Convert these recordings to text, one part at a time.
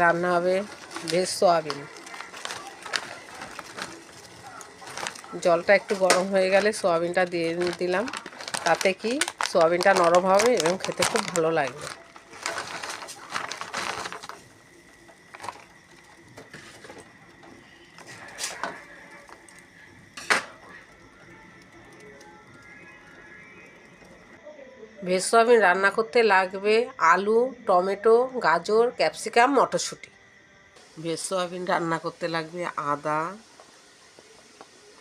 রান্না হবে veg soybean. জলটা একটু গরম হয়ে গেলে সোয়াবিনটা দিয়ে দিলাম। তাতে কি সোয়াবিনটা নরম হবে এবং খেতে খুব ভালো লাগবে। ভেজ সোয়াবিন রান্না করতে লাগবে আলু, টমেটো, গাজর, ক্যাপসিকাম, মটরশুঁটি। ভেজ সোয়াবিন রান্না করতে লাগবে আদা,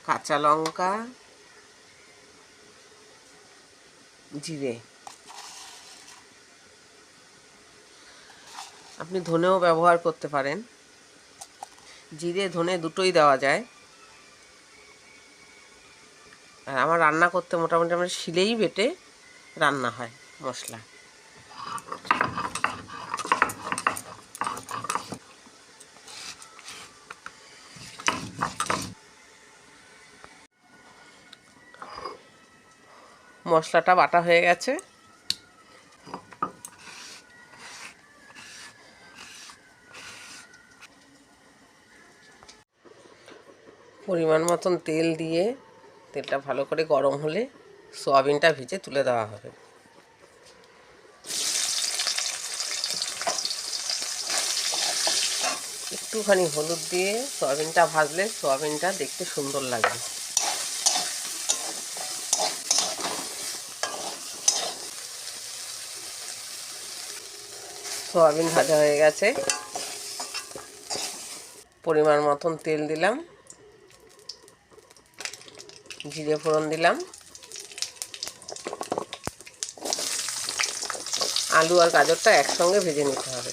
কাঁচা লঙ্কা, জিরে। আপনি ধনেও ব্যবহার করতে পারেন, জিরে ধনে দুটোই দেওয়া যায়। আর আমার রান্না করতে মোটামুটি আমার শিলেই বেটে রান্না হয় মশলা। মশলাটা বাটা হয়ে গেছে। পরিমাণ মতন তেল দিয়ে তেলটা ভালো করে গরম হলে সোয়াবিনটা ভেজে তুলে দেওয়া হবে। একটুখানি হলুদ দিয়ে সোয়াবিনটা ভাজলে সোয়াবিনটা দেখতে সুন্দর লাগবে। সোয়াবিন ভাজা হয়ে গেছে। পরিমাণ মতন তেল দিলাম, জিরে ফোড়ন দিলাম, আলু আর গাজরটা একসঙ্গে ভেজে নিতে হবে।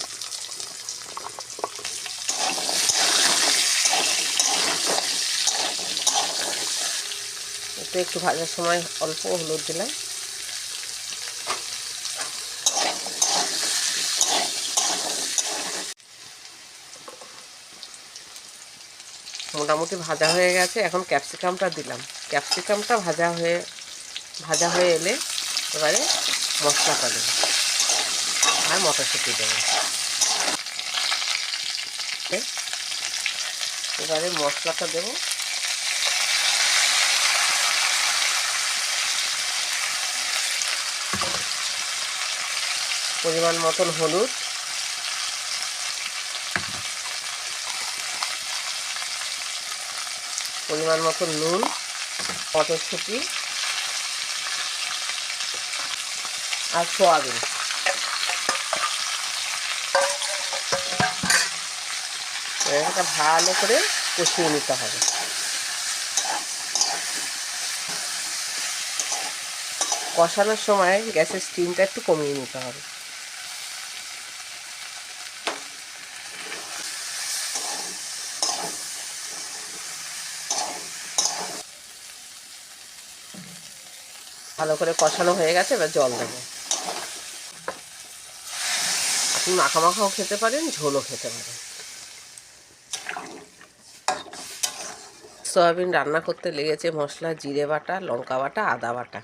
এতে একটু ভাজার সময় অল্প হলুদ দিলাম। মোটামুটি ভাজা হয়ে গেছে। এখন ক্যাপসিকামটা দিলাম। ক্যাপসিকামটা ভাজা হয়ে এলে এবারে মশলাটা দেবো আর মটরশুঁটি দেবো। এবারে মশলাটা দেবো। পরিমাণ মতন হলুদ, পরিমাণ মতন নুন, মটরশুঁটি আর সোয়াবিন। এটা ভালো করে কষিয়ে নিতে হবে। কষানোর সময় গ্যাসের স্টিমটা একটু কমিয়ে নিতে হবে। ভালো করে কষানো হয়ে গেছে, এবার জল দেবো। আপনি মাখাও খেতে পারেন, ঝোলও খেতে পারেন। সয়াবিন রান্না করতে লেগেছে মশলা জিরে বাটা, লঙ্কা বাটা, আদা বাটা।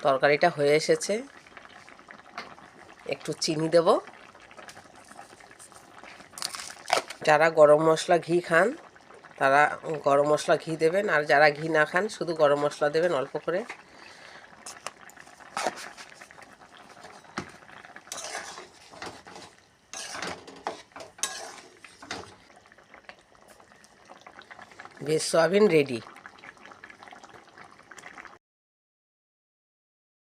তরকারিটা হয়ে এসেছে। একটু চিনি দেব। যারা গরম মশলা ঘি খান তারা গরম মশলা ঘি দেবেন, আর যারা ঘি না খান শুধু গরম মশলা দেবেন অল্প করে। Veg soybean ready.